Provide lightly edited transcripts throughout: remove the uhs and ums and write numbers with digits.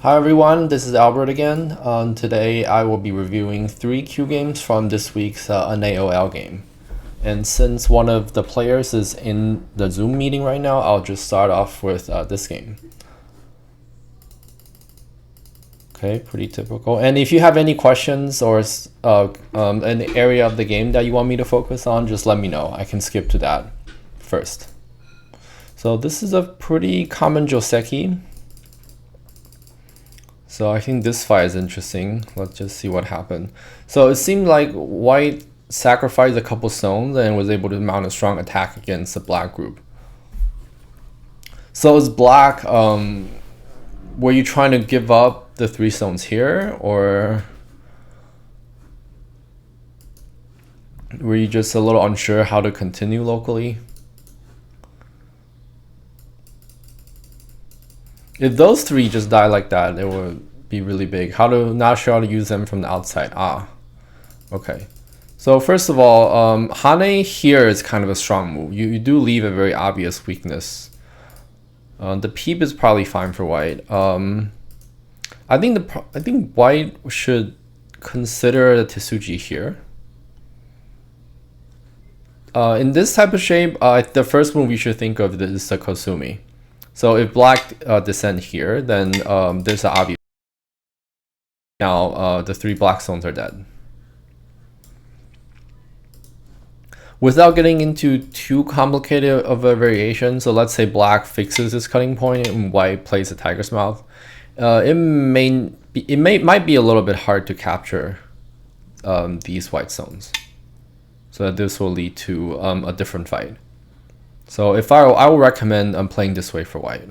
Hi everyone, this is Albert again. Today I will be reviewing 3 Q games from this week's NAOL game. And since one of the players is in the Zoom meeting right now, I'll just start off with this game. Okay, pretty typical. And if you have any questions or an area of the game that you want me to focus on, just let me know. I can skip to that first. So this is a pretty common Joseki. So I think this fight is interesting. Let's just see what happened. So it seemed like white sacrificed a couple stones and was able to mount a strong attack against the black group. So as black, were you trying to give up the 3 stones here, or were you just a little unsure how to continue locally? If those 3 just die like that, it would be really big. Not sure how to use them from the outside. Okay. So first of all, Hane here is kind of a strong move. You do leave a very obvious weakness. The peep is probably fine for white. I think white should consider the Tsuji here. In this type of shape, the first move you should think of is the Kosumi. So if black descend here, then there's an obvious. Now the 3 black stones are dead. Without getting into too complicated of a variation, so let's say black fixes this cutting point and white plays a tiger's mouth. It might be a little bit hard to capture these white stones. So this will lead to a different fight. So I will recommend playing this way for white.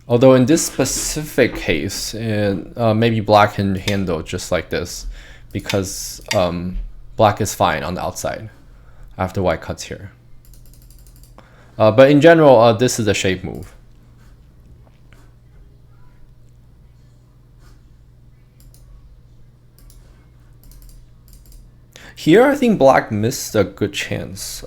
Although in this specific case, maybe black can handle just like this, because black is fine on the outside after white cuts here. But in general, this is a shape move. Here, I think black missed a good chance.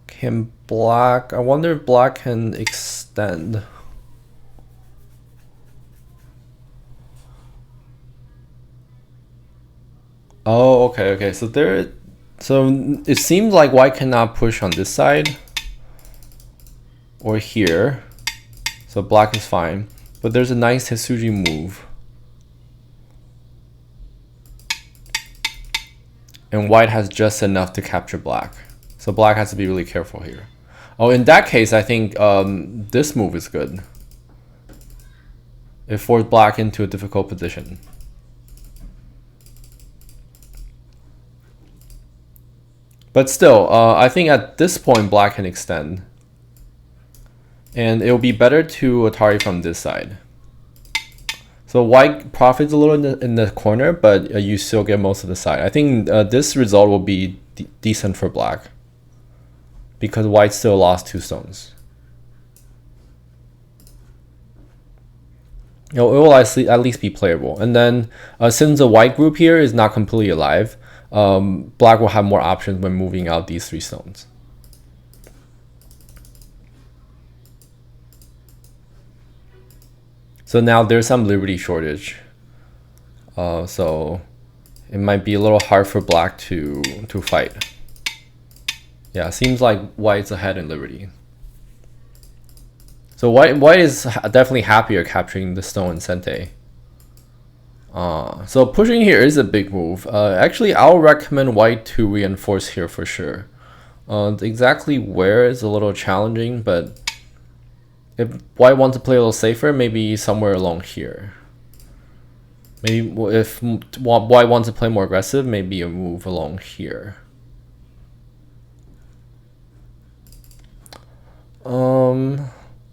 Can black... I wonder if black can extend. Oh, okay. So it seems like white cannot push on this side or here. So black is fine. But there's a nice Hitsuji move. And white has just enough to capture black. So black has to be really careful here. Oh, in that case, I think this move is good. It forced black into a difficult position. But still, I think at this point, black can extend. And it will be better to Atari from this side. So white profits a little in the corner, but you still get most of the side. I think this result will be decent for black, because white still lost 2 stones. It will at least be playable. And then since the white group here is not completely alive, black will have more options when moving out these 3 stones. So now there's some liberty shortage. So it might be a little hard for black to fight. Yeah, seems like white's ahead in liberty. So white is definitely happier capturing the stone in Sente. So pushing here is a big move. Actually, I'll recommend white to reinforce here for sure. Exactly where is a little challenging, but if white wants to play a little safer, maybe somewhere along here. Maybe if white wants to play more aggressive, maybe a move along here.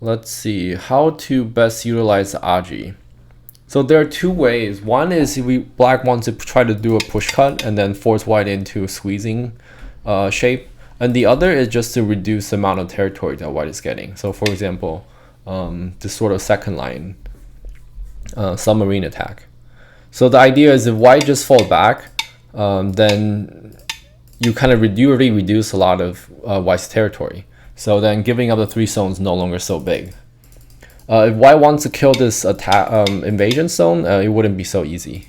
Let's see how to best utilize the Aji. So there are 2 ways. One is black wants to try to do a push cut and then force white into a squeezing shape. And the other is just to reduce the amount of territory that white is getting. So for example, this sort of second line submarine attack. So the idea is if white just fall back, then you kind of already reduce a lot of white's territory. So then giving up the 3 stones is no longer so big. If white wants to kill this attack invasion zone, it wouldn't be so easy.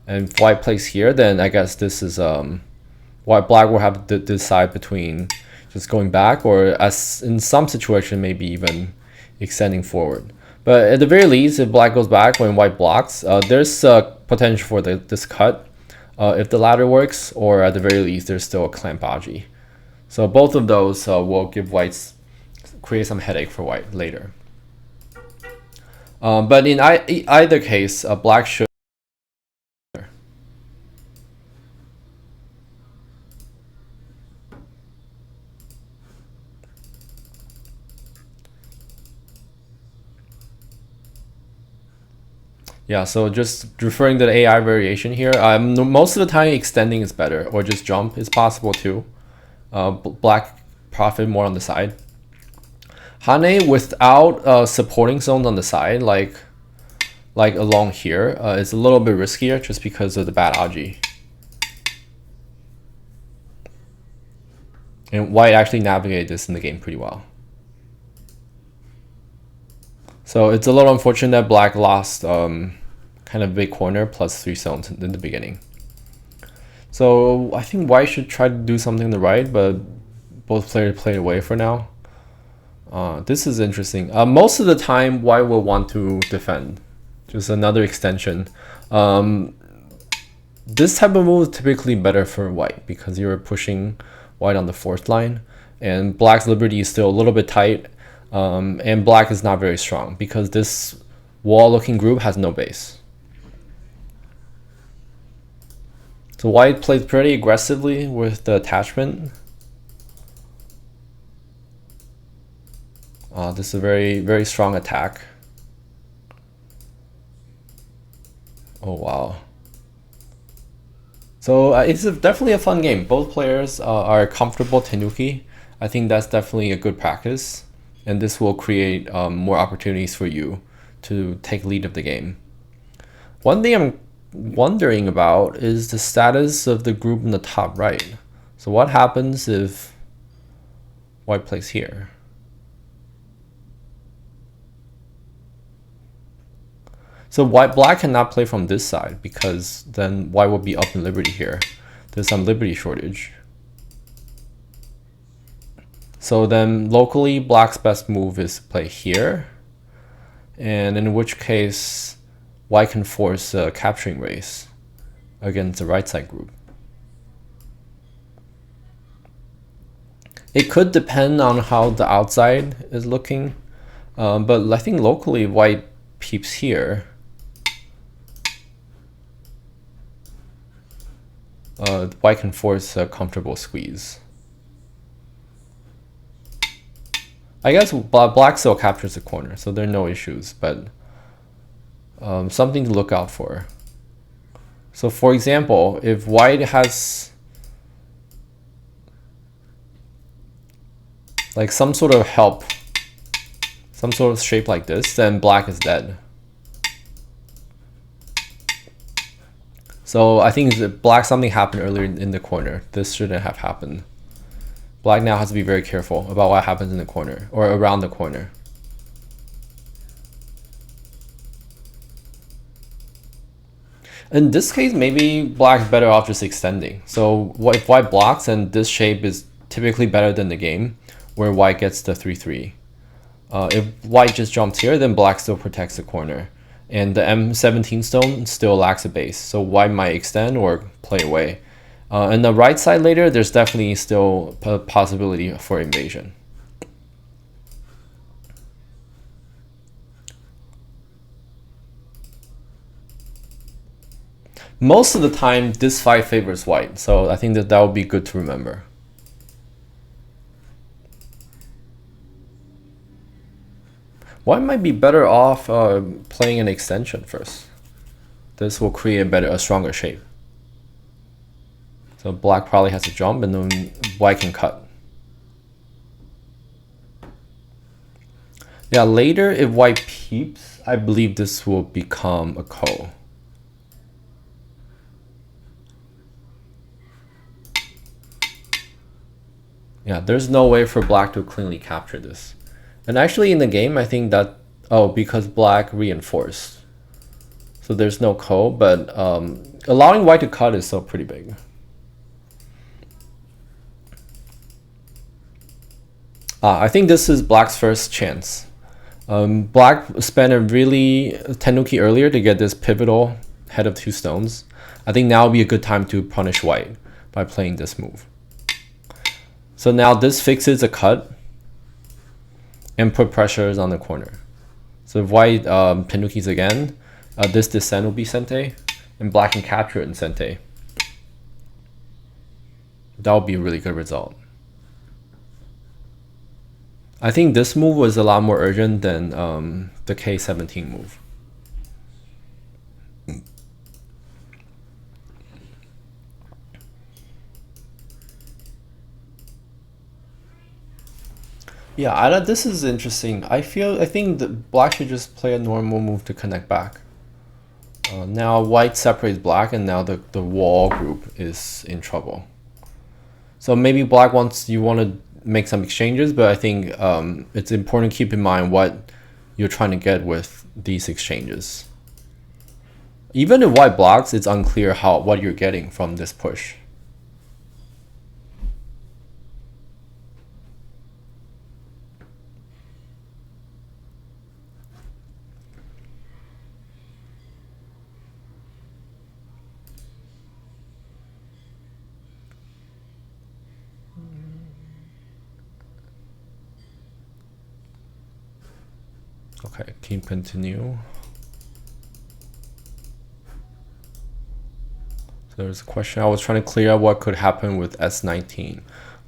And if white plays here, then I guess this is black will have to decide between just going back or, as in some situation, maybe even extending forward. But at the very least, if black goes back when white blocks, there's potential for this cut if the latter works, or at the very least, there's still a clamp aji. So both of those will give whites create some headache for white later. But in either case, black should. Yeah, so just referring to the AI variation here, most of the time extending is better, or just jump is possible too. Black profit more on the side. Hane without supporting zones on the side, like along here, is a little bit riskier just because of the bad aji. And white actually navigated this in the game pretty well. So it's a little unfortunate that black lost kind of big corner plus 3 zones in the beginning. So I think white should try to do something on the right, but both players played away for now. This is interesting. Most of the time, white will want to defend. Just another extension. This type of move is typically better for white because you're pushing white on the 4th line, and black's liberty is still a little bit tight. And black is not very strong because this wall-looking group has no base. So white played pretty aggressively with the attachment. This is a very, very strong attack. Oh, wow. So it's definitely a fun game. Both players are comfortable tenuki. I think that's definitely a good practice. And this will create more opportunities for you to take lead of the game. One thing I'm wondering about is the status of the group in the top right. So what happens if white plays here? So black cannot play from this side because then white will be up in liberty here. There's some liberty shortage. So then locally, black's best move is to play here, and in which case white can force a capturing race against the right side group. It could depend on how the outside is looking, but I think locally white peeps here. White can force a comfortable squeeze. I guess black still captures the corner, so there are no issues, but something to look out for. So for example, if white has like some sort of help, some sort of shape like this, then black is dead. So I think black, something happened earlier in the corner. This shouldn't have happened. Black now has to be very careful about what happens in the corner or around the corner. In this case, maybe black's better off just extending. So if white blocks, and this shape is typically better than the game, where white gets the 3-3. If white just jumps here, then black still protects the corner. And the M17 stone still lacks a base, so white might extend or play away. On the right side later, there's definitely still a possibility for invasion. Most of the time, this fight favors white, so I think that would be good to remember. White might be better off playing an extension first. This will create a stronger shape. So black probably has to jump, and then white can cut. Yeah, later if white peeps, I believe this will become a ko. Yeah, there's no way for black to cleanly capture this. And actually in the game, I think that Oh, because black reinforced. So there's no ko, but allowing white to cut is still pretty big. I think this is black's first chance. Black spent a really tenuki earlier to get this pivotal head of 2 stones. I think now would be a good time to punish white by playing this move. So now this fixes a cut and put pressures on the corner. So if white tenukis again, this descent will be sente, and black can capture it in sente. That would be a really good result. I think this move was a lot more urgent than the K17 move. Yeah, this is interesting. I think that black should just play a normal move to connect back. Now white separates black, and now the wall group is in trouble. So maybe black you want to make some exchanges, but I think it's important to keep in mind what you're trying to get with these exchanges. Even if white blocks, it's unclear what you're getting from this push. Okay, team continue. So there's a question. I was trying to clear out what could happen with S19.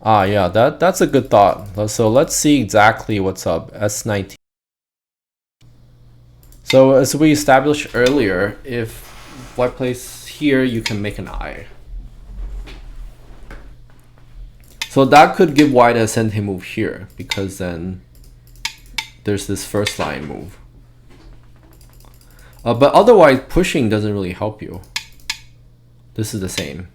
Yeah, that's a good thought. So let's see exactly what's up. S19. So as we established earlier, if white plays here, you can make an eye. So that could give white a sente move here, because then there's this first line move. But otherwise, pushing doesn't really help you. This is the same.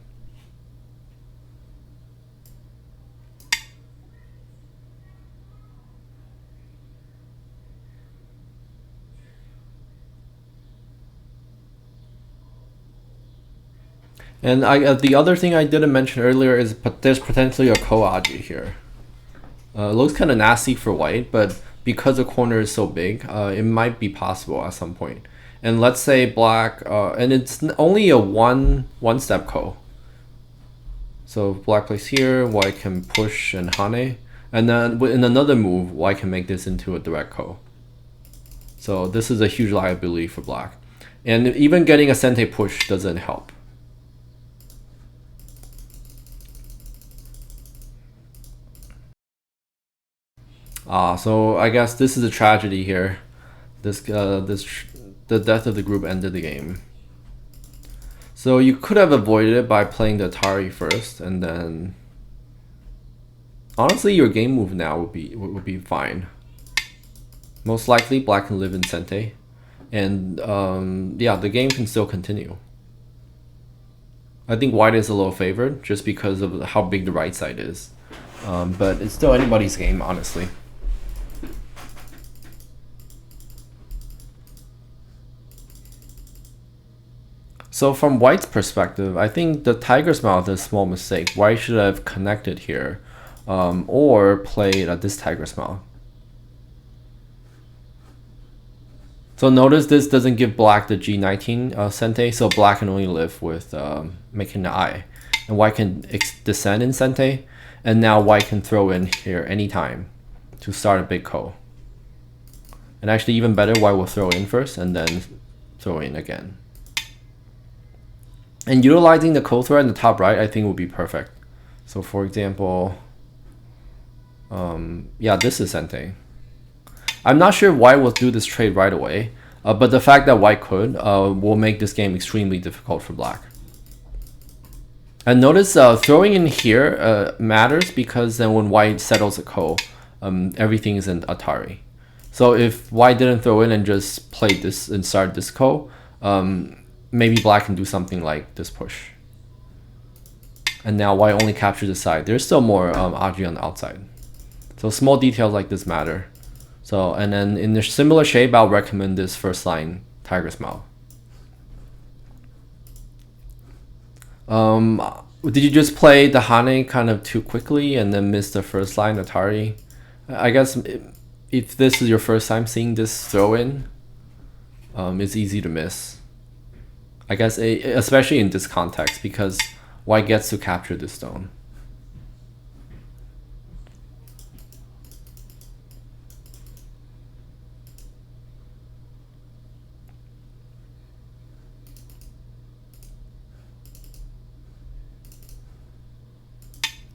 And the other thing I didn't mention earlier is there's potentially a ko-aji here. It looks kind of nasty for white, but because the corner is so big, it might be possible at some point. And let's say black, and it's only a one-step ko. So if black plays here, white can push and hane, and then in another move, white can make this into a direct ko. So this is a huge liability for black. And even getting a sente push doesn't help. So I guess this is a tragedy here. The death of the group ended the game. So you could have avoided it by playing the Atari first, and then honestly your game move now would be fine. Most likely black can live in sente, and yeah, the game can still continue. I think white is a little favored just because of how big the right side is, but it's still anybody's game, honestly. So from white's perspective, I think the tiger's mouth is a small mistake. White should have connected here, or played at this tiger's mouth. So notice this doesn't give black the G19 sente, so black can only live with making the eye. And white can descend in sente, and now white can throw in here anytime to start a big ko. And actually even better, white will throw in first and then throw in again. And utilizing the ko threat in the top right, I think would be perfect. So for example, yeah, this is sente. I'm not sure white will do this trade right away, but the fact that white could will make this game extremely difficult for black. And notice throwing in here matters, because then when white settles a ko, everything is in Atari. So if white didn't throw in and just played this and started this ko, maybe black can do something like this push. And now white only captures the side. There's still more aji on the outside. So small details like this matter. So, and then in a similar shape, I'll recommend this first line tiger's mouth. Did you just play the Hane kind of too quickly and then miss the first line Atari? I guess if this is your first time seeing this throw in, it's easy to miss. I guess especially in this context because white gets to capture the stone.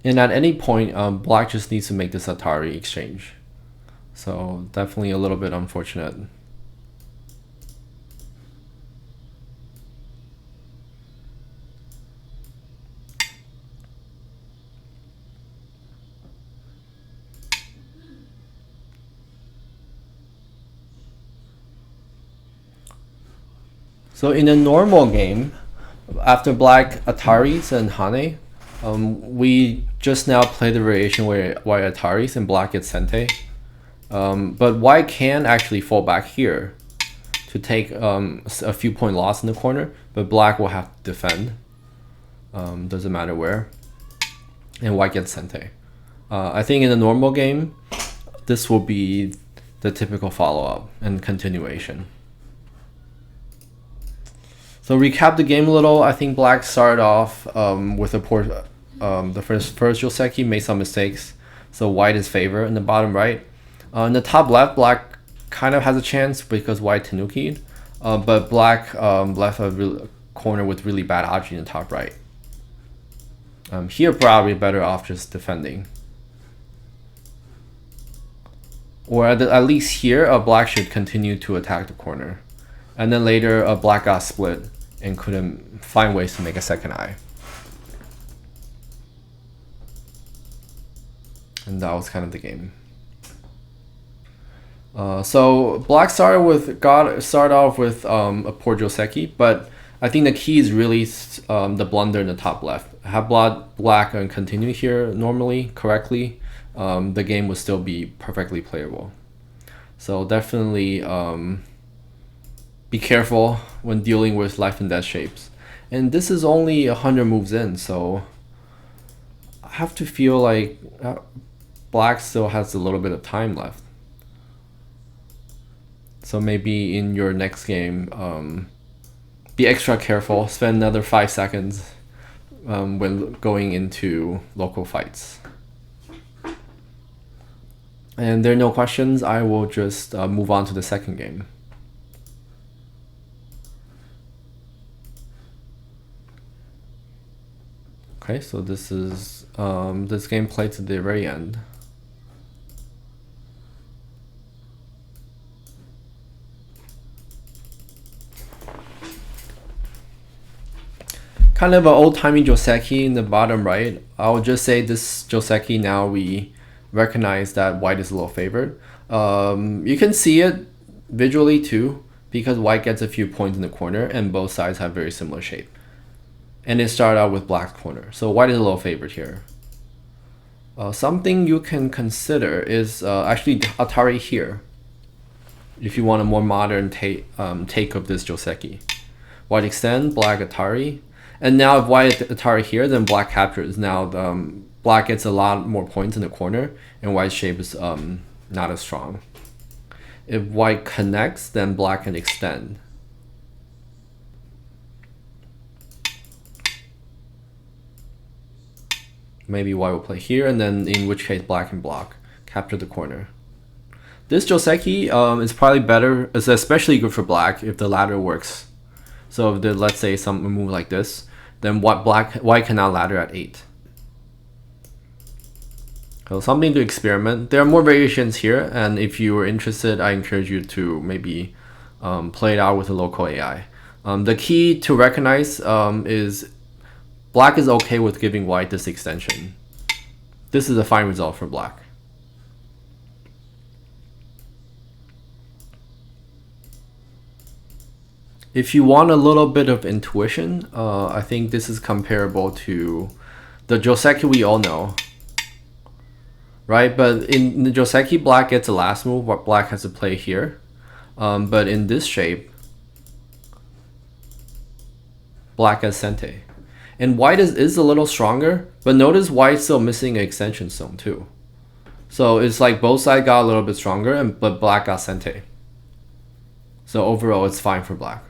And at any point, black just needs to make this Atari exchange. So definitely a little bit unfortunate. So in a normal game, after black Ataris and Hane, we just now play the variation where white Ataris and black gets Sente. But white can actually fall back here to take a few point loss in the corner, but black will have to defend. Doesn't matter where. And white gets Sente. I think in a normal game, this will be the typical follow-up and continuation. So recap the game a little. I think black started off with a poor, the first Joseki made some mistakes. So white is favor in the bottom right. In the top left, black kind of has a chance because white Tanuki'd, but black left a corner with really bad Aji in the top right. Here probably better off just defending. Or at least here, black should continue to attack the corner. And then later, black got split and couldn't find ways to make a second eye. And that was kind of the game. So black started off with a poor Joseki, but I think the key is really the blunder in the top left. Have black and continue here normally, correctly, the game would still be perfectly playable. So definitely be careful when dealing with life and death shapes. And this is only 100 moves in, so I have to feel like black still has a little bit of time left. So maybe in your next game, be extra careful, spend another 5 seconds when going into local fights. And there are no questions, I will just move on to the second game. Okay, so this is this game played to the very end. Kind of an old-timey Joseki in the bottom right. I'll just say this Joseki now we recognize that white is a little favored. You can see it visually too, because white gets a few points in the corner and both sides have very similar shape. And it started out with black's corner. So white is a little favored here. Something you can consider is actually Atari here. If you want a more modern take of this Joseki. White extend, black Atari. And now if white Atari here, then black captures. Now black gets a lot more points in the corner and white's shape is not as strong. If white connects, then black can extend. Maybe white will play here, and then in which case black can block, capture the corner. This Joseki is probably better, is especially good for black if the ladder works. So if let's say some move like this, then white cannot ladder at 8. So something to experiment. There are more variations here, and if you are interested, I encourage you to maybe play it out with a local AI. The key to recognize is black is okay with giving white this extension. This is a fine result for black. If you want a little bit of intuition, I think this is comparable to the Joseki we all know. right? But in the Joseki, black gets the last move, what black has to play here. But in this shape, black has Sente. And white is a little stronger, but notice white's still missing an extension stone too. So it's like both sides got a little bit stronger, but black got Sente. So overall, it's fine for black.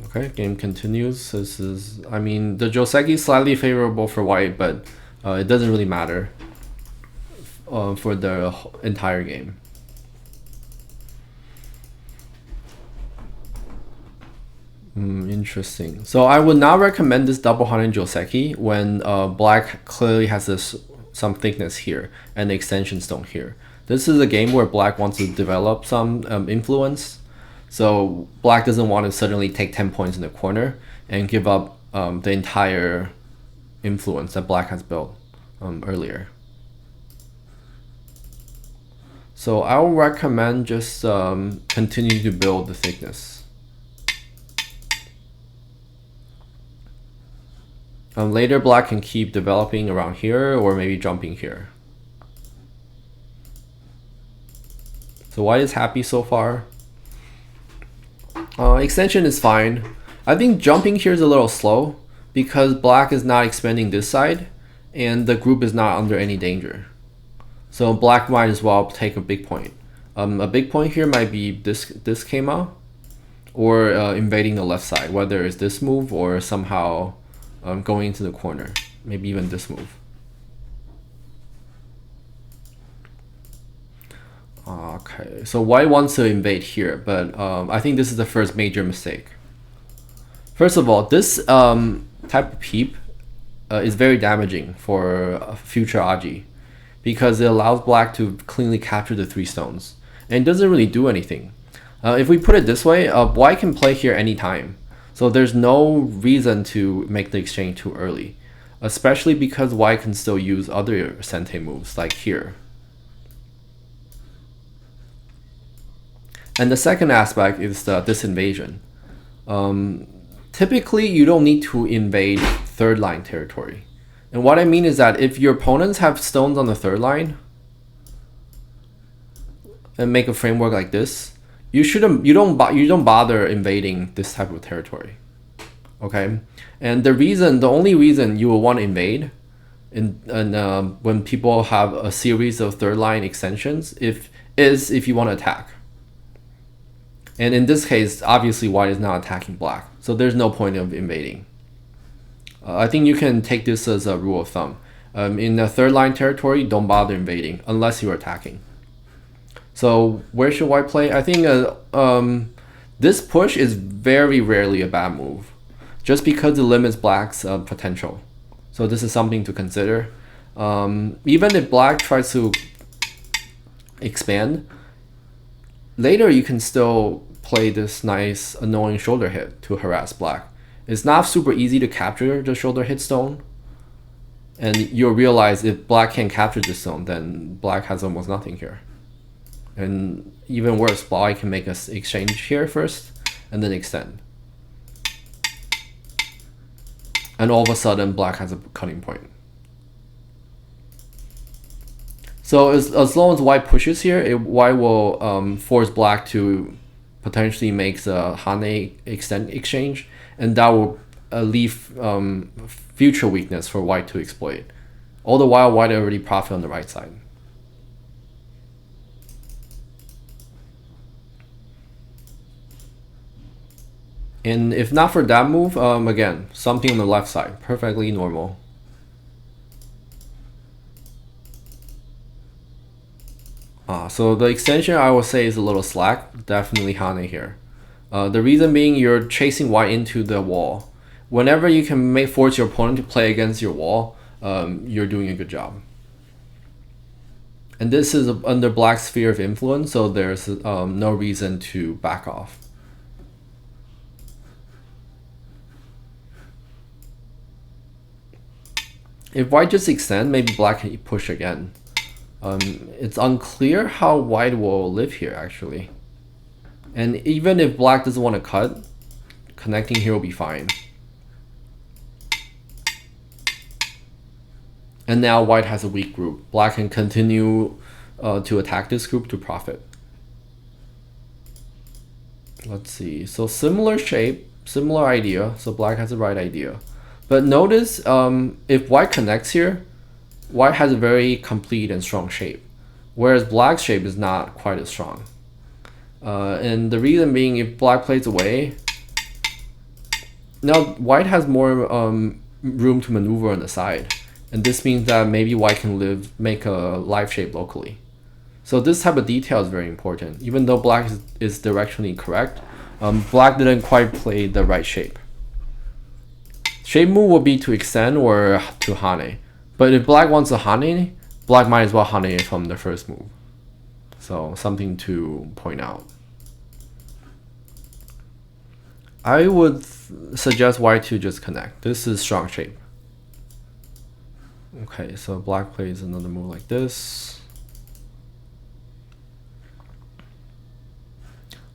Okay, game continues. This is, I mean, the Joseki is slightly favorable for white, but it doesn't really matter for the entire game. Interesting. So I would not recommend this double hunting Joseki when black clearly has some thickness here and the extension stone here. This is a game where black wants to develop some influence. So black doesn't want to suddenly take 10 points in the corner and give up the entire influence that black has built earlier. So I would recommend just continue to build the thickness. Later, black can keep developing around here or maybe jumping here. So white is happy so far. Extension is fine. I think jumping here is a little slow because black is not expanding this side and the group is not under any danger. So black might as well take a big point. A big point here might be this came out or invading the left side, whether it's this move or somehow going into the corner, maybe even this move. Okay, so white wants to invade here, but I think this is the first major mistake. First of all, this type of peep is very damaging for future Aji because it allows black to cleanly capture the 3 stones and it doesn't really do anything. If we put it this way, white can play here anytime. So there's no reason to make the exchange too early, especially because white can still use other Sente moves like here. And the second aspect is this invasion. Typically, you don't need to invade third line territory. And what I mean is that if your opponents have stones on the third line and make a framework like this, you don't bother invading this type of territory, okay? And the only reason you will want to invade when people have a series of third line extensions is if you want to attack. And in this case, obviously white is not attacking black, so there's no point of invading. I think you can take this as a rule of thumb. In the third line territory, don't bother invading unless you're attacking. So where should white play? I think this push is very rarely a bad move, just because it limits black's potential. So this is something to consider. Even if black tries to expand, later you can still play this nice annoying shoulder hit to harass black. It's not super easy to capture the shoulder hit stone, and you'll realize if black can't capture this stone, then black has almost nothing here. And even worse, black can make us exchange here first and then extend. And all of a sudden, black has a cutting point. So as long as white pushes here, white will force black to potentially make the Hane extend exchange, and that will leave future weakness for white to exploit. All the while, white already profit on the right side. And if not for that move, again, something on the left side, perfectly normal. So the extension I would say is a little slack, definitely Hane here. The reason being you're chasing white into the wall. Whenever you can force your opponent to play against your wall, you're doing a good job. And this is under black's sphere of influence, so there's no reason to back off. If white just extend, maybe black can push again. It's unclear how white will live here actually. And even if black doesn't want to cut, connecting here will be fine. And now white has a weak group. Black can continue to attack this group to profit. Let's see. So similar shape, similar idea. So black has the right idea. But notice if white connects here, white has a very complete and strong shape, whereas black's shape is not quite as strong. And the reason being, if black plays away, now white has more room to maneuver on the side. And this means that maybe white can make a live shape locally. So this type of detail is very important. Even though black is directionally correct, black didn't quite play the right shape. Shape move will be to extend or to hane. But if black wants a hane, black might as well hane it from the first move. So something to point out. I would suggest white to just connect. This is strong shape. Okay, so black plays another move like this.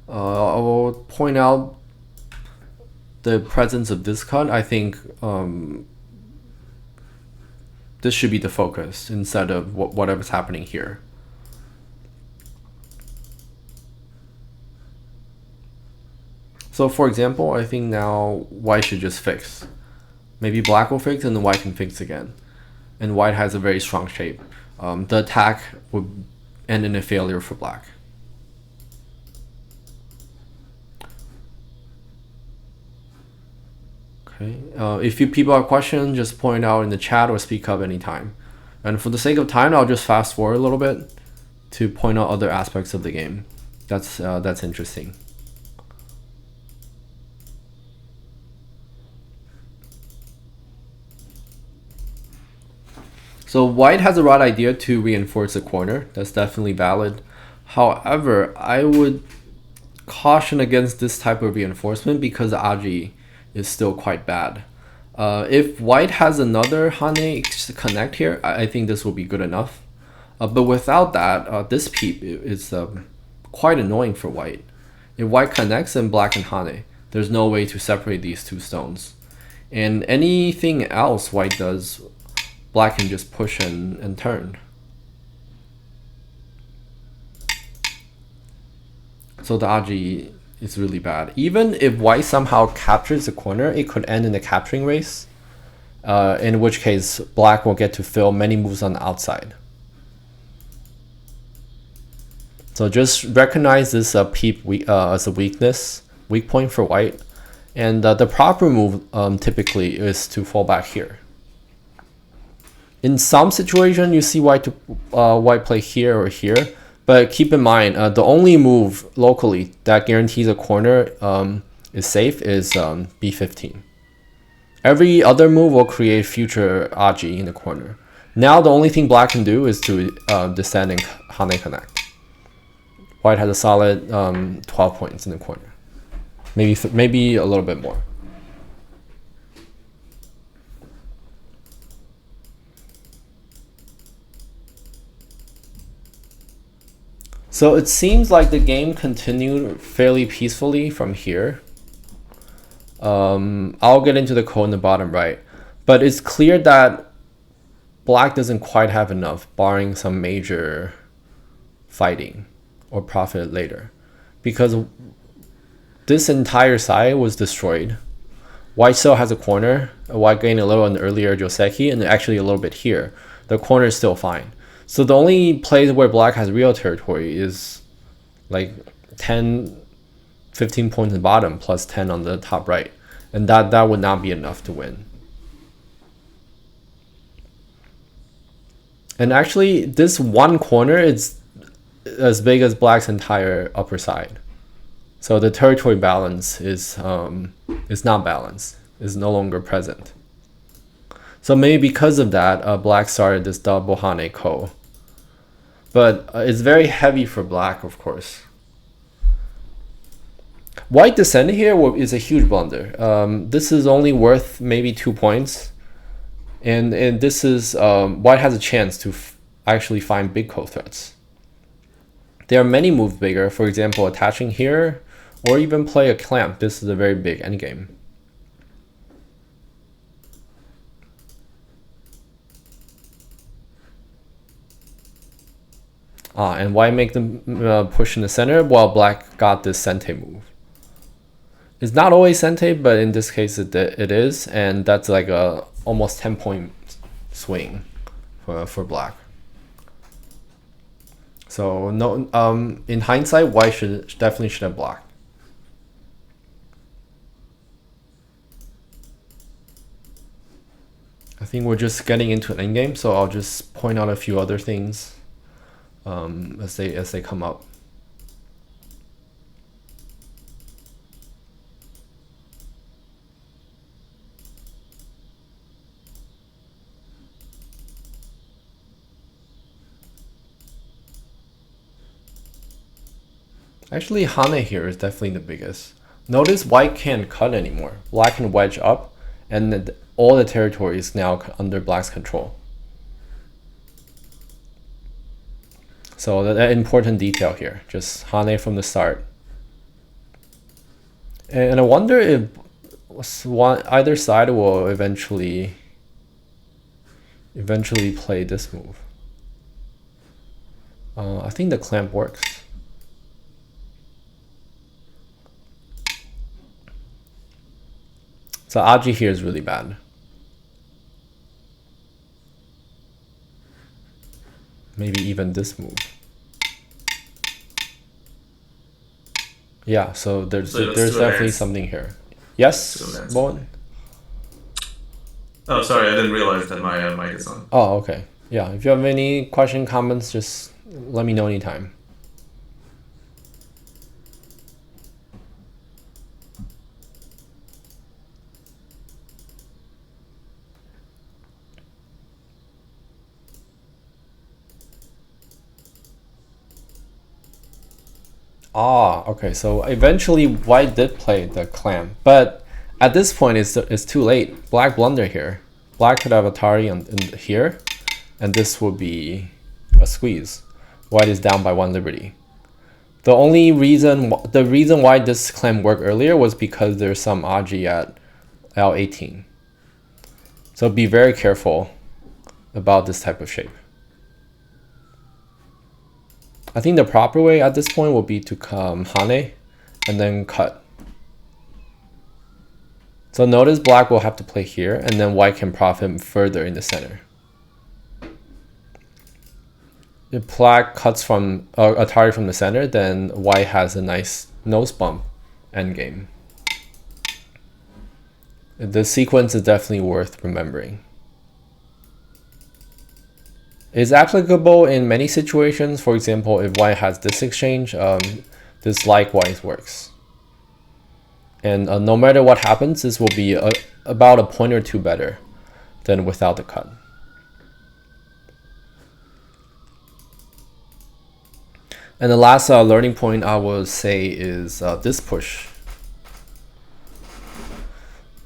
I will point out the presence of this cut. I think this should be the focus instead of whatever's happening here. So for example, I think now white should just fix. Maybe black will fix and then white can fix again. And white has a very strong shape. The attack would end in a failure for black. Okay. If you people have questions, just point out in the chat or speak up anytime. And for the sake of time, I'll just fast forward a little bit to point out other aspects of the game. That's interesting. So white has the right idea to reinforce the corner. That's definitely valid. However, I would caution against this type of reinforcement because the aji is still quite bad. If white has another hane connect here, I think this will be good enough. But without that, this peep is quite annoying for white. If white connects, then black and hane. There's no way to separate these two stones. And anything else white does, black can just push and turn. So the aji is really bad. Even if white somehow captures the corner, it could end in a capturing race, in which case black will get to fill many moves on the outside. So just recognize this peep as a weak point for white. And the proper move typically is to fall back here. In some situation, you see white play here or here, but keep in mind the only move locally that guarantees a corner is safe is b15. Every other move will create future aji in the corner. Now the only thing black can do is to descend and hane connect. White has a solid 12 points in the corner, maybe a little bit more. So it seems like the game continued fairly peacefully from here. I'll get into the code in the bottom right, but it's clear that black doesn't quite have enough, barring some major fighting or profit later, because this entire side was destroyed. White still has a corner. White gained a little in the earlier Joseki, and actually a little bit here. The corner is still fine. So the only place where black has real territory is like 10, 15 points in the bottom plus 10 on the top right. And that would not be enough to win. And actually, this one corner is as big as black's entire upper side. So the territory balance is not balanced, is no longer present. So maybe because of that, black started this double hane ko. But it's very heavy for black, of course. White descending here is a huge blunder. This is only worth maybe 2 points. And this is, white has a chance to actually find big ko threats. There are many moves bigger, for example, attaching here, or even play a clamp. This is a very big endgame. And why make them push in the center while black got this sente move? It's not always sente, but in this case it is, and that's like a almost 10-point swing for black. So no, in hindsight, white definitely should have blocked. I think we're just getting into an endgame, so I'll just point out a few other things as they come up. Actually, Hane here is definitely the biggest. Notice white can't cut anymore. Black can wedge up, and all the territory is now under black's control. So that important detail here, just Hane from the start. And I wonder if either side will eventually play this move. I think the clamp works. So Aji here is really bad. Maybe even this move. Yeah, so there's definitely something here. Yes, Bowen? Oh, sorry, I didn't realize that my mic is on. Oh, okay. Yeah, if you have any question, comments, just let me know anytime. Okay, so eventually white did play the clamp, but at this point it's too late. Black blunder here. Black could have Atari in here, and this would be a squeeze. White is down by 1 liberty. The reason why this clamp worked earlier was because there's some Aji at L18. So be very careful about this type of shape. I think the proper way at this point will be to come Hane and then cut. So notice black will have to play here, and then white can profit further in the center. If black cuts from Atari from the center, then white has a nice nose bump endgame. The sequence is definitely worth remembering. It's applicable in many situations. For example, if white has this exchange, this likewise works. And no matter what happens, this will be about a point or two better than without the cut. And the last learning point I will say is this push.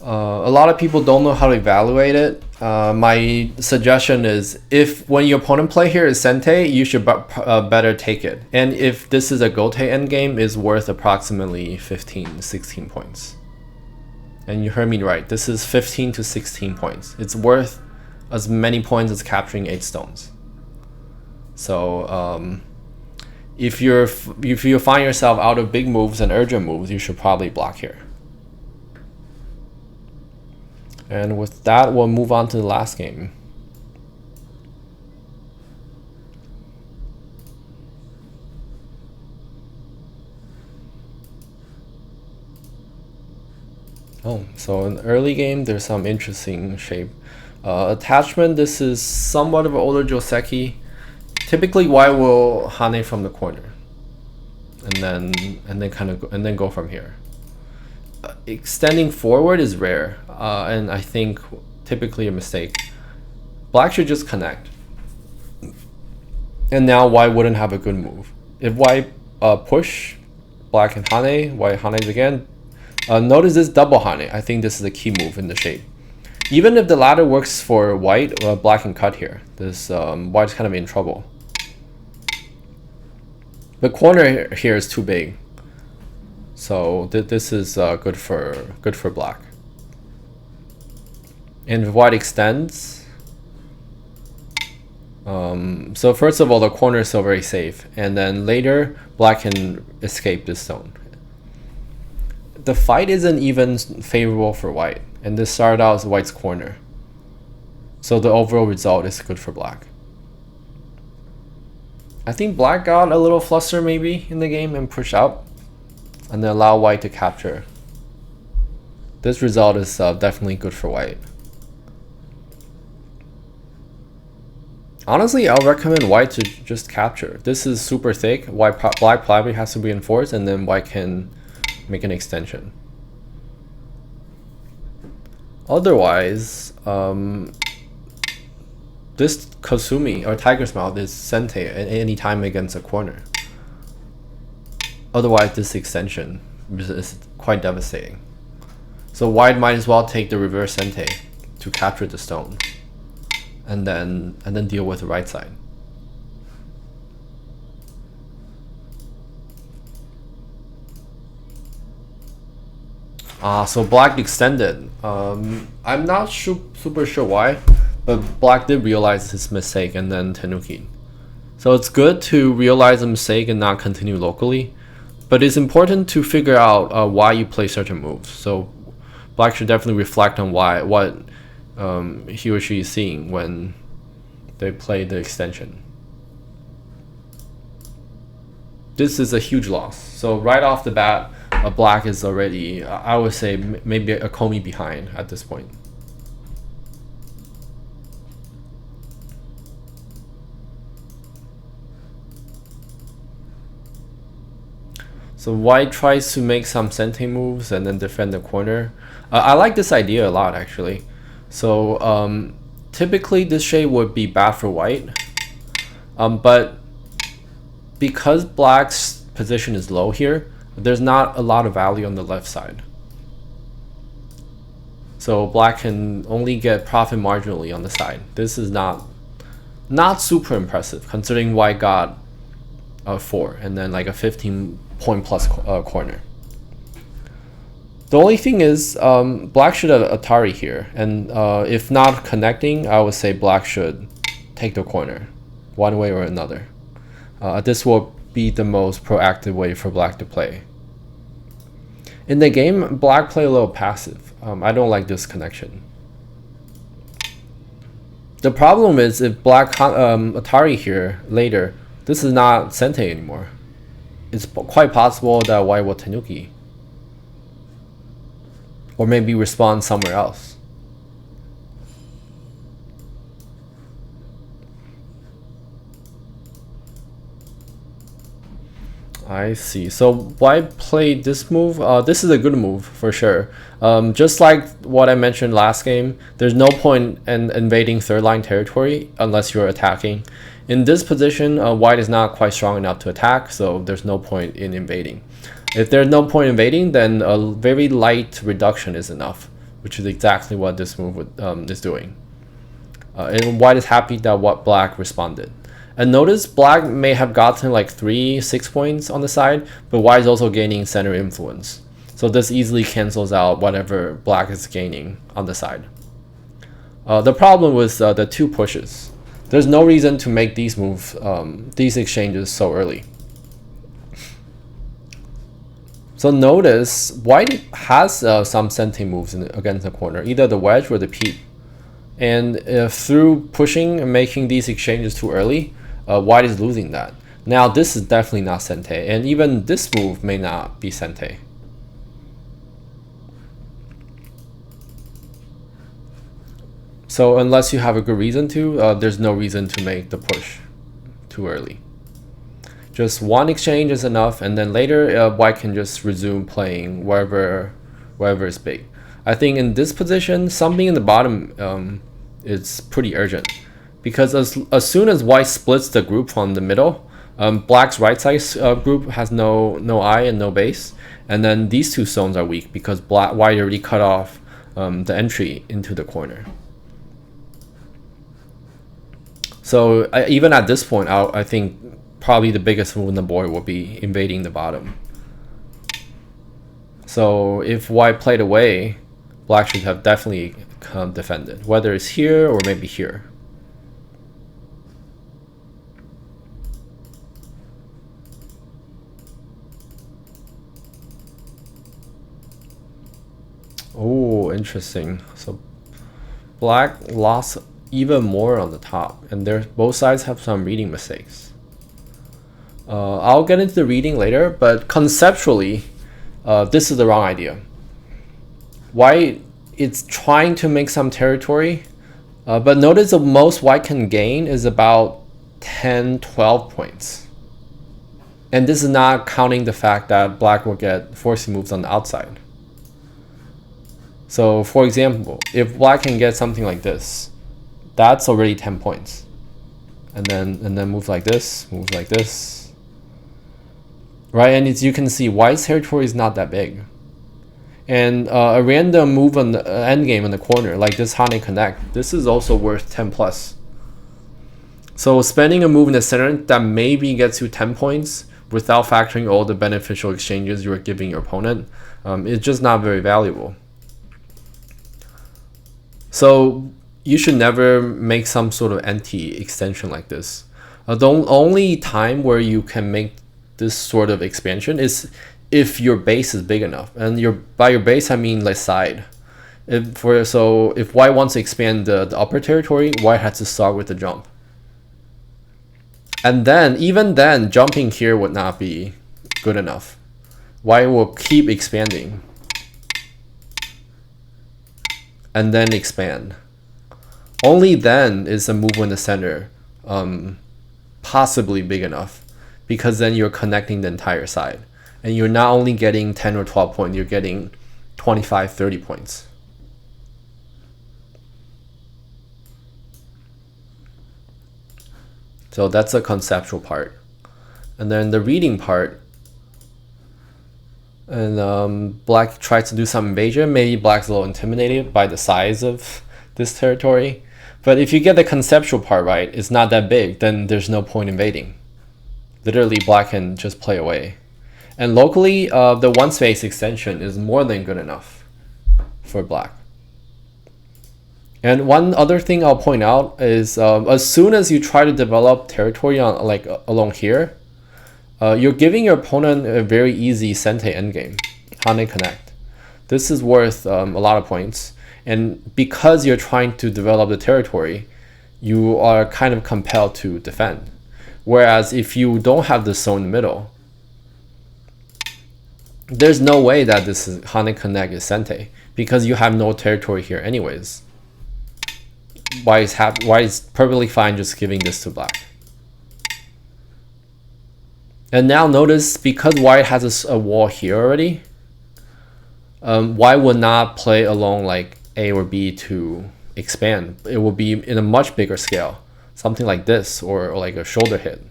A lot of people don't know how to evaluate it. My suggestion is when your opponent play here is sente, you should better take it. And if this is a gote endgame, is worth approximately 15 to 16 points. And you heard me right, this is 15 to 16 points. It's worth as many points as capturing 8 stones. So if you find yourself out of big moves and urgent moves, you should probably block here. And with that, we'll move on to the last game. So in the early game, there's some interesting shape. Attachment, this is somewhat of an older Joseki. Typically, white will Hane from the corner, and then go from here. Extending forward is rare, and I think typically a mistake. Black should just connect, and now white wouldn't have a good move. If white push, black can Hane, white Hanes again. Notice this double Hane. I think this is a key move in the shape. Even if the ladder works for white, black can cut here. This white's kind of in trouble. The corner here is too big. So this is good for black. And if white extends, So first of all, the corner is still very safe, and then later black can escape this stone. The fight isn't even favorable for white, and this started out as white's corner. So the overall result is good for black. I think black got a little flustered maybe in the game and pushed up, and then allow white to capture. This result is definitely good for white. Honestly, I'll recommend white to just capture. This is super thick. Black probably has to reinforce, and then white can make an extension. Otherwise, this Kasumi or Tiger's Mouth is sente at any time against a corner. Otherwise, this extension is quite devastating. So white might as well take the reverse sente to capture the stone, and then deal with the right side. So black extended. I'm not super sure why, but black did realize his mistake and then tenuki. So it's good to realize a mistake and not continue locally, but it's important to figure out why you play certain moves. So black should definitely reflect on what he or she is seeing when they play the extension. This is a huge loss. So right off the bat, black is already, I would say, maybe a komi behind at this point. So white tries to make some sente moves and then defend the corner. I like this idea a lot, actually. So typically this shade would be bad for white, but because black's position is low here, there's not a lot of value on the left side. So black can only get profit marginally on the side. This is not super impressive considering white got 4 and then like a 15-point plus corner. The only thing is black should have Atari here, and if not connecting, I would say black should take the corner one way or another. This will be the most proactive way for black to play. In the game, black play a little passive. I don't like this connection. The problem is if black Atari here later, this is not sente anymore. It's quite possible that white will tenuki, or maybe respond somewhere else. I see. So white played this move. This is a good move for sure. Just like what I mentioned last game, there's no point in invading third line territory unless you're attacking. In this position, white is not quite strong enough to attack, so there's no point in invading. If there's no point invading, then a very light reduction is enough, which is exactly what this move is doing. And white is happy that what black responded. And notice black may have gotten like 3-6 points on the side, but white is also gaining center influence. So this easily cancels out whatever black is gaining on the side. The problem was the 2 pushes. There's no reason to make these moves, these exchanges so early. So notice white has some sente moves against the corner, either the wedge or the peep. And through pushing and making these exchanges too early, white is losing that. Now this is definitely not sente, and even this move may not be sente. So unless you have a good reason to, there's no reason to make the push too early. Just one exchange is enough, and then later white can just resume playing wherever is big. I think in this position, something in the bottom is pretty urgent, because as soon as white splits the group from the middle, black's right side group has no eye and no base, and then these 2 stones are weak because white already cut off the entry into the corner. So even at this point, I think probably the biggest move on the board will be invading the bottom. So if white played away, black should have definitely defended, whether it's here or maybe here. interesting. So black lost even more on the top, and both sides have some reading mistakes. I'll get into the reading later, but conceptually, this is the wrong idea. White, it's trying to make some territory, but notice the most white can gain is about 10-12 points. And this is not counting the fact that black will get forcing moves on the outside. So for example, if black can get something like this, that's already 10 points. And then move like this, right? And as you can see, white's territory is not that big. And a random move on the endgame in the corner, like this Hane Connect, this is also worth 10 plus. So spending a move in the center that maybe gets you 10 points without factoring all the beneficial exchanges you are giving your opponent, is just not very valuable. So you should never make some sort of anti-extension like this. The only time where you can make this sort of expansion is if your base is big enough, and by your base I mean like side. If white wants to expand the upper territory, white has to start with the jump. And then even then, jumping here would not be good enough. White will keep expanding and then expand. Only then is a move in the center possibly big enough, because then you're connecting the entire side. And you're not only getting 10 or 12 points, you're getting 25, 30 points. So that's the conceptual part. And then the reading part, and black tries to do some invasion. Maybe black's a little intimidated by the size of this territory. But if you get the conceptual part right, it's not that big, then there's no point invading. Literally, black can just play away. And locally, the one space extension is more than good enough for black. And one other thing I'll point out is as soon as you try to develop territory on along here, you're giving your opponent a very easy Sente endgame, Hane Connect. This is worth a lot of points. And because you're trying to develop the territory, you are kind of compelled to defend. Whereas if you don't have this zone in the middle, there's no way that this is Hane Connect is Sente, because you have no territory here anyways. Why is perfectly fine just giving this to black. And now notice, because white has a wall here already, white will not play along like A or B to expand. It will be in a much bigger scale, something like this, or like a shoulder hit.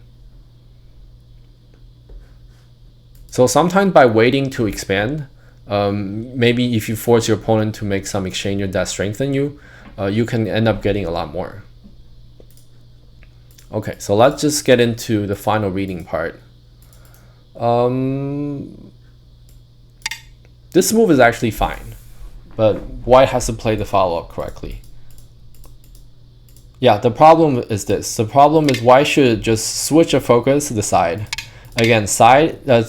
So sometimes by waiting to expand, maybe if you force your opponent to make some exchange that strengthen you, you can end up getting a lot more. Okay, so let's just get into the final reading part. This move is actually fine, but white has to play the follow-up correctly. Yeah, the problem is this. The problem is white should just switch the focus to the side. Again,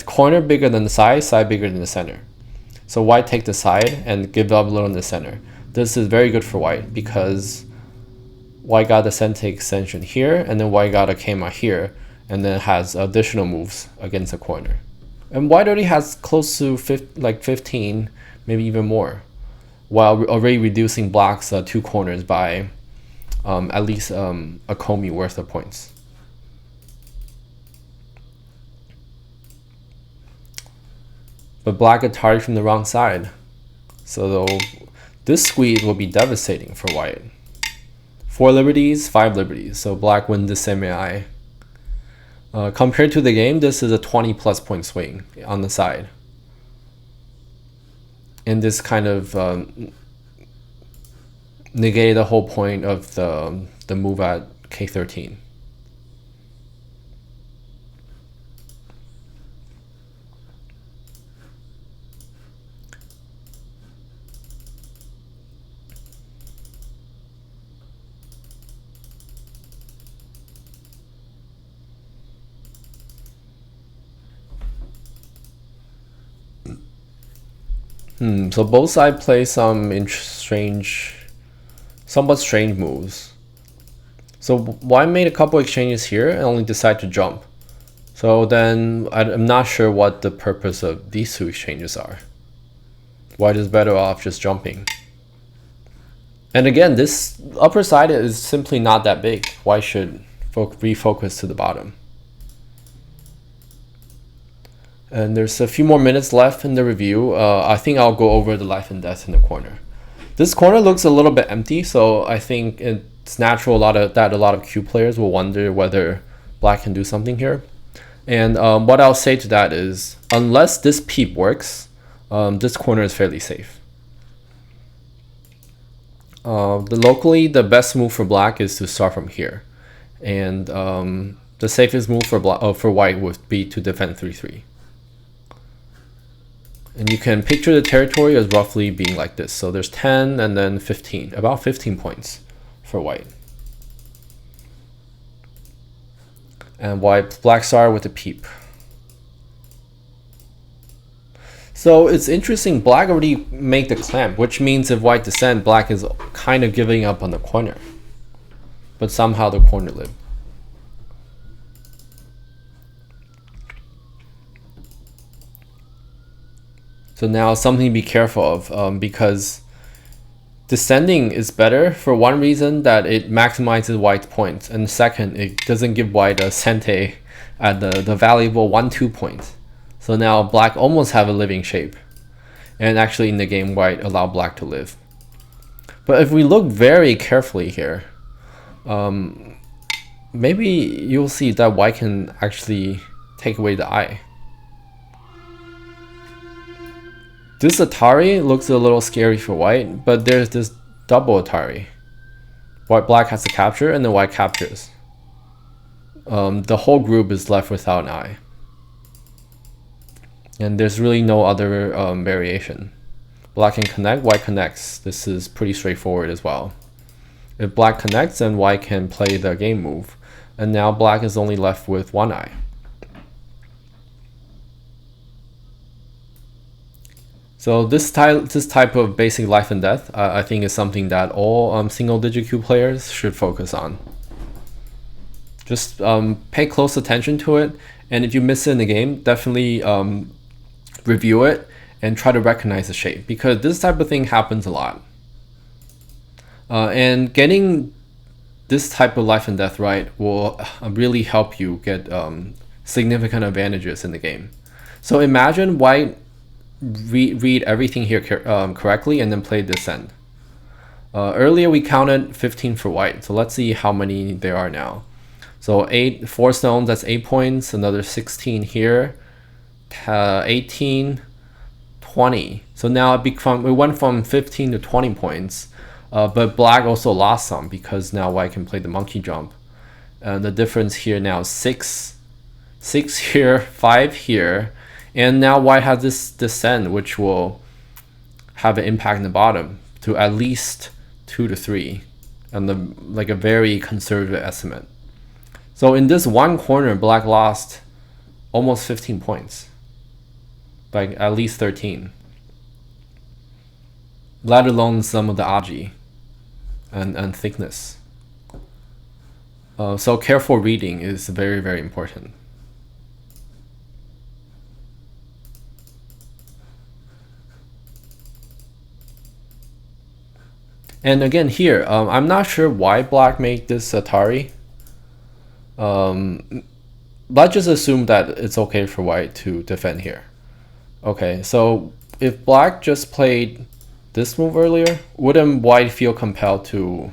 corner bigger than the side bigger than the center. So white take the side and give up a little in the center. This is very good for white because white got the Sente extension here, and then white got a Keima here, and then has additional moves against the corner. And white already has close to 15, maybe even more, while already reducing black's two corners by at least a Komi worth of points. But black is targeted from the wrong side. So this squeeze will be devastating for white. 4 liberties, 5 liberties. So black wins the semi-I. Compared to the game, this is a 20 plus point swing on the side. And this kind of negated the whole point of the move at K13. So both sides play some somewhat strange moves. So white made a couple exchanges here and only decided to jump. So then I'm not sure what the purpose of these two exchanges are. White is better off just jumping. And again, this upper side is simply not that big. White should refocus to the bottom. And there's a few more minutes left in the review. I think I'll go over the life and death in the corner. This corner looks a little bit empty, so I think it's natural that a lot of Q players will wonder whether black can do something here. And what I'll say to that is, unless this peep works, this corner is fairly safe. Locally, the best move for black is to start from here. And the safest move for white would be to defend 3-3. And you can picture the territory as roughly being like this. So there's 10 and then 15, about 15 points for white. And black star with a peep. So it's interesting, black already made the clamp, which means if white descend, black is kind of giving up on the corner. But somehow the corner lived. So now something to be careful of, because descending is better for one reason, that it maximizes white's points, and second, it doesn't give white a sente at the valuable 1-2 points. So now black almost have a living shape, and actually in the game white allow black to live. But if we look very carefully here, maybe you'll see that white can actually take away the eye. This Atari looks a little scary for white, but there's this double Atari. Black has to capture, and then white captures. The whole group is left without an eye. And there's really no other variation. Black can connect, white connects. This is pretty straightforward as well. If black connects, then white can play the game move. And now black is only left with one eye. So this type of basic life and death, I think is something that all single-digit Q players should focus on. Just pay close attention to it, and if you miss it in the game, definitely review it and try to recognize the shape, because this type of thing happens a lot. And getting this type of life and death right will really help you get significant advantages in the game. So imagine white read everything here correctly and then play descend. Earlier we counted 15 for white, so let's see how many there are now. So 4 stones, that's 8 points, another 16 here, 18, 20. So now we went from 15 to 20 points, but black also lost some because now white can play the monkey jump. The difference here now is 6 here, 5 here, and now white has this descent, which will have an impact in the bottom to at least 2 to 3, and like a very conservative estimate. So in this one corner, black lost almost 15 points, like at least 13, let alone some of the aji and thickness. So careful reading is very, very important. And again here, I'm not sure why black made this Atari. Let's just assume that it's okay for white to defend here. Okay, so if black just played this move earlier, wouldn't white feel compelled to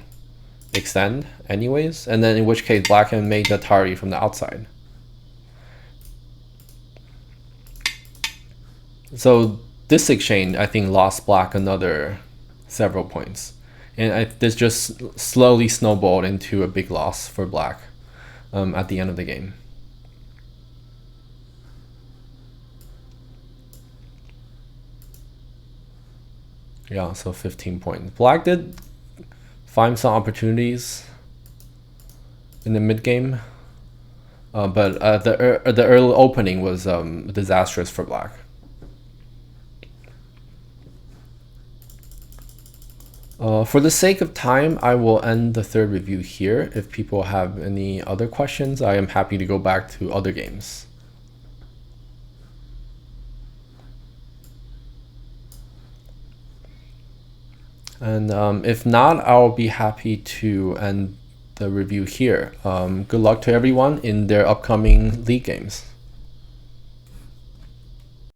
extend anyways? And then in which case black can make the Atari from the outside. So this exchange, I think, lost black another several points. And this just slowly snowballed into a big loss for black at the end of the game. Yeah, so 15 points. Black did find some opportunities in the mid game, but the early opening was disastrous for black. For the sake of time, I will end the third review here. If people have any other questions, I am happy to go back to other games. And if not, I'll be happy to end the review here. Good luck to everyone in their upcoming league games.